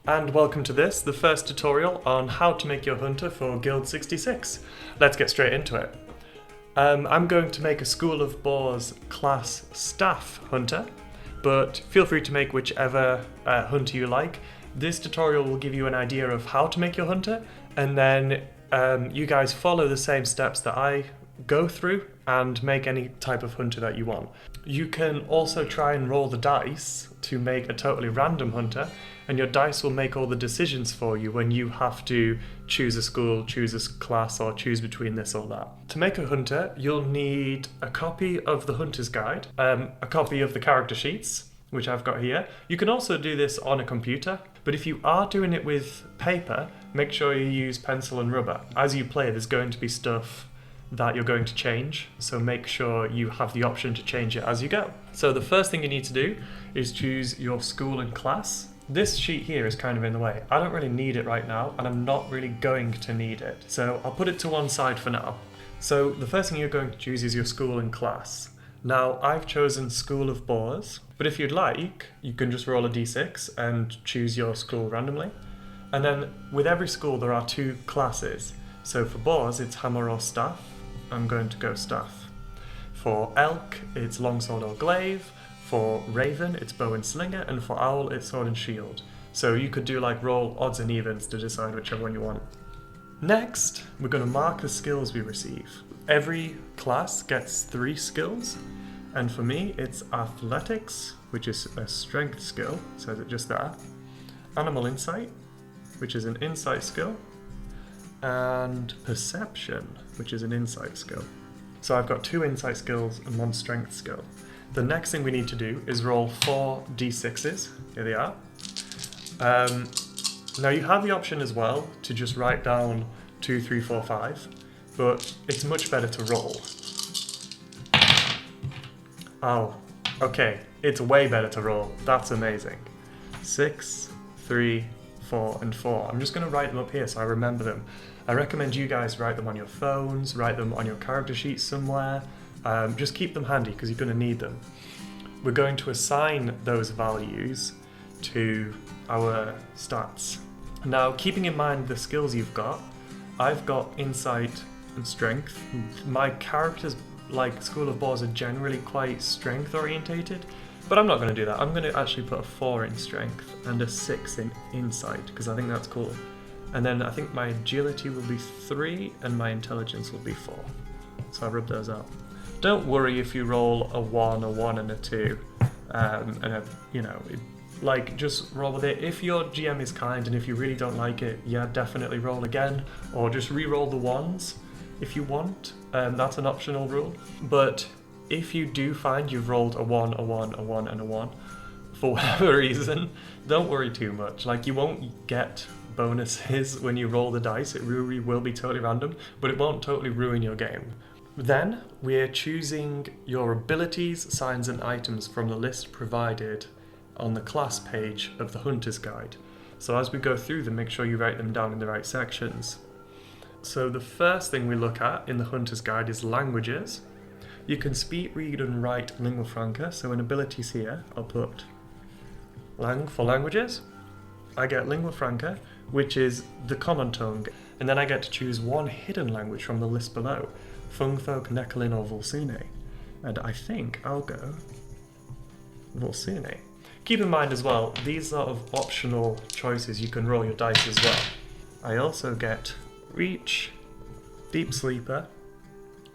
And welcome to this, the first tutorial on how to make your hunter for Guild66. Let's get straight into it. I'm going to make a School of Boars class staff hunter, but feel free to make whichever hunter you like. This tutorial will give you an idea of how to make your hunter, and then you guys follow the same steps that I go through and make any type of hunter that you want. You can also try and roll the dice to make a totally random hunter, and your dice will make all the decisions for you when you have to choose a school, choose a class, or choose between this or that. To make a hunter, you'll need a copy of the hunter's guide, a copy of the character sheets, which I've got here. You can also do this on a computer, but if you are doing it with paper, make sure you use pencil and rubber. As you play, there's going to be stuff that you're going to change, so make sure you have the option to change it as you go. So the first thing you need to do is choose your school and class. This sheet here is kind of in the way. I don't really need it right now, and I'm not really going to need it, so I'll put it to one side for now. So the first thing you're going to choose is your school and class. Now I've chosen School of Boars, but if you'd like, you can just roll a d6 and choose your school randomly. And then with every school there are two classes. So for boars it's hammer or staff. I'm going to go staff. For elk it's longsword or glaive. For raven it's bow and slinger, and for owl it's sword and shield. So you could do like roll odds and evens to decide whichever one you want. Next, we're going to mark the skills we receive. Every class gets 3 skills, and for me it's athletics, which is a strength skill, says it just there, animal insight, which is an insight skill, and perception, which is an insight skill. So I've got 2 insight skills and 1 strength skill. The next thing we need to do is roll 4 d6s. Here they are. Now you have the option as well to just write down 2, 3, 4, 5, but it's much better to roll. Oh, okay, it's way better to roll. That's amazing. 6, 3, 4, and 4. I'm just going to write them up here so I remember them. I recommend you guys write them on your phones, write them on your character sheet somewhere. Just keep them handy because you're going to need them. We're going to assign those values to our stats. Now, keeping in mind the skills you've got, I've got insight and strength. My characters, like School of Boars, are generally quite strength orientated, but I'm not going to do that. I'm going to actually put a 4 in strength and a 6 in insight because I think that's cool. And then I think my agility will be 3 and my intelligence will be 4. So I rub those out. Don't worry if you roll a 1 and a 2, just roll with it. If your GM is kind and if you really don't like it, yeah, definitely roll again, or just re-roll the 1s if you want. That's an optional rule. But if you do find you've rolled a 1, a 1, a 1, and a 1, for whatever reason, don't worry too much. Like, you won't get bonuses when you roll the dice. It really will be totally random, but it won't totally ruin your game. Then we're choosing your abilities, signs and items from the list provided on the class page of the Hunter's Guide. So as we go through them, make sure you write them down in the right sections. So the first thing we look at in the Hunter's Guide is languages. You can speak, read and write lingua franca, so in abilities here I'll put lang for languages. I get lingua franca, which is the common tongue, and then I get to choose 1 hidden language from the list below. Fungfolk, Nekalin or Volsine, and I think I'll go Volsine. Keep in mind as well, these are of optional choices. You can roll your dice as well. I also get Reach, Deep Sleeper,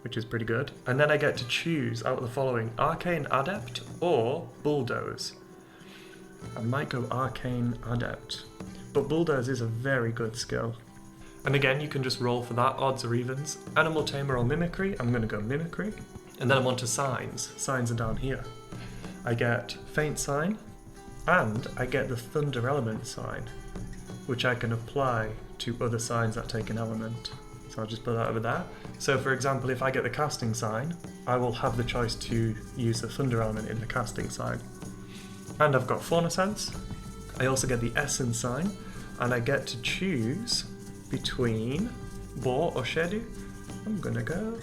which is pretty good, and then I get to choose out of the following: Arcane Adept or Bulldoze. I might go Arcane Adept, but Bulldoze is a very good skill. And again, you can just roll for that, odds or evens. Animal Tamer or Mimicry, I'm going to go Mimicry. And then I'm on to signs. Signs are down here. I get Faint Sign, and I get the Thunder Element sign, which I can apply to other signs that take an element. So I'll just put that over there. So for example, if I get the Casting sign, I will have the choice to use the Thunder Element in the Casting sign. And I've got Fauna Sense. I also get the Essence sign, and I get to choose between Boar or Shedu. I'm gonna go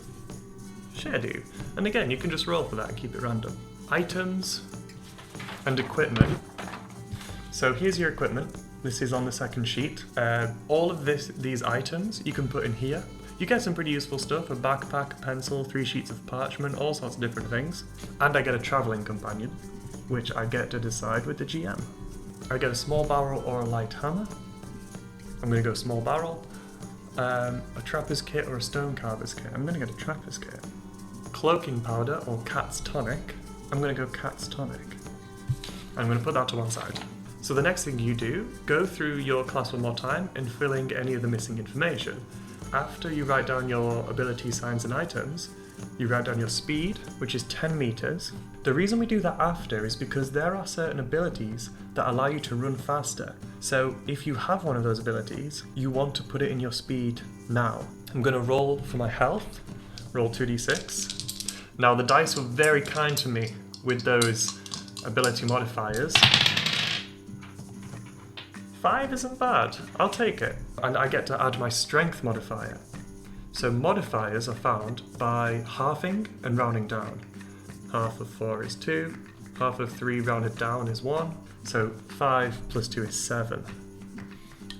Shedu. And again, you can just roll for that and keep it random. Items and equipment. So here's your equipment. This is on the second sheet. All of these items you can put in here. You get some pretty useful stuff, a backpack, a pencil, 3 sheets of parchment, all sorts of different things. And I get a travelling companion, which I get to decide with the GM. I get a small barrel or a light hammer. I'm going to go small barrel. A trapper's kit or a stone carver's kit. I'm going to get a trapper's kit. Cloaking powder or cat's tonic. I'm going to go cat's tonic. I'm going to put that to one side. So the next thing you do, go through your class one more time and fill in any of the missing information. After you write down your ability signs and items, you write down your speed, which is 10 meters. The reason we do that after is because there are certain abilities that allow you to run faster. So if you have one of those abilities, you want to put it in your speed now. I'm going to roll for my health, roll 2d6. Now the dice were very kind to me with those ability modifiers. 5 isn't bad, I'll take it. And I get to add my strength modifier. So modifiers are found by halving and rounding down. Half of 4 is 2, half of 3 rounded down is 1, so 5 plus 2 is 7.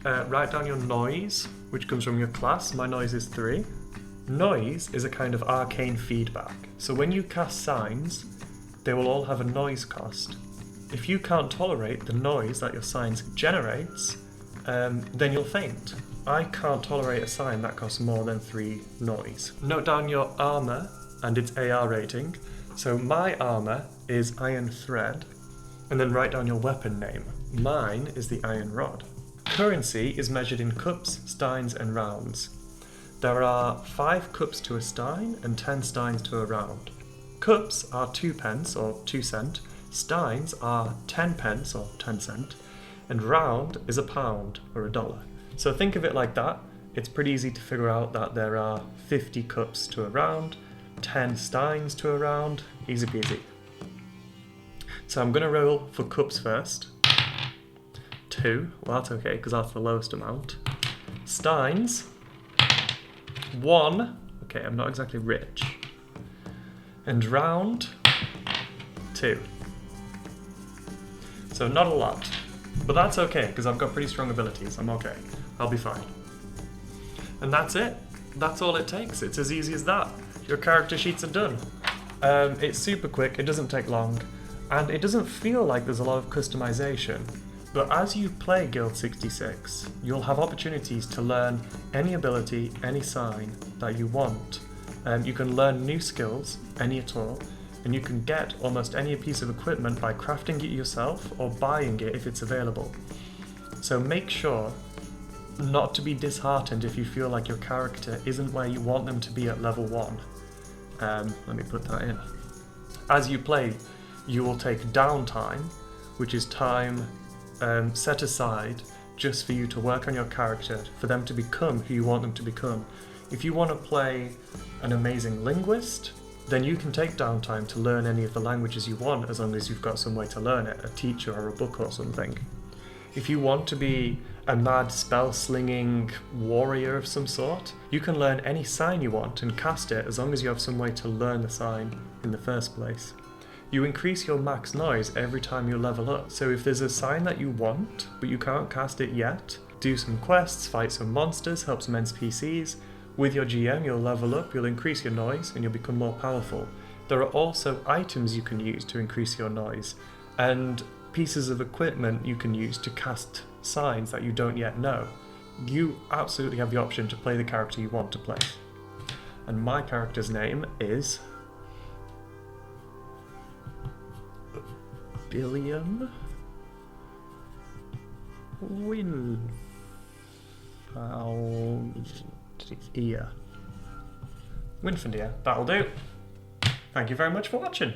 Write down your noise, which comes from your class. My noise is 3. Noise is a kind of arcane feedback. So when you cast signs, they will all have a noise cost. If you can't tolerate the noise that your signs generates, then you'll faint. I can't tolerate a sign that costs more than 3 noise. Note down your armor and its AR rating. So my armor is iron thread, and then write down your weapon name. Mine is the iron rod. Currency is measured in cups, steins, and rounds. There are 5 cups to a stein and 10 steins to a round. Cups are 2 pence or 2 cent. Steins are 10 pence or 10 cent, and round is a pound or a dollar. So think of it like that. It's pretty easy to figure out that there are 50 cups to a round, 10 steins to a round, easy peasy. So I'm going to roll for cups first. 2, well that's okay because that's the lowest amount. Steins, 1, okay I'm not exactly rich. And round, 2. So not a lot, but that's okay because I've got pretty strong abilities. I'm okay. I'll be fine. And that's it. That's all it takes. It's as easy as that. Your character sheets are done. It's super quick, it doesn't take long, and it doesn't feel like there's a lot of customization. But as you play Guild66, you'll have opportunities to learn any ability, any sign that you want. You can learn new skills, any at all, and you can get almost any piece of equipment by crafting it yourself or buying it if it's available. So make sure not to be disheartened if you feel like your character isn't where you want them to be at level 1. Let me put that in. As you play, you will take downtime, which is time set aside just for you to work on your character, for them to become who you want them to become. If you want to play an amazing linguist, then you can take downtime to learn any of the languages you want as long as you've got some way to learn it, a teacher or a book or something. If you want to be a mad spell-slinging warrior of some sort, you can learn any sign you want and cast it as long as you have some way to learn the sign in the first place. You increase your max noise every time you level up, so if there's a sign that you want but you can't cast it yet, do some quests, fight some monsters, help some NPCs. With your GM, you'll level up, you'll increase your noise, and you'll become more powerful. There are also items you can use to increase your noise, and pieces of equipment you can use to cast signs that you don't yet know. You absolutely have the option to play the character you want to play. And my character's name is Billiam Winfandir. That'll do. Thank you very much for watching.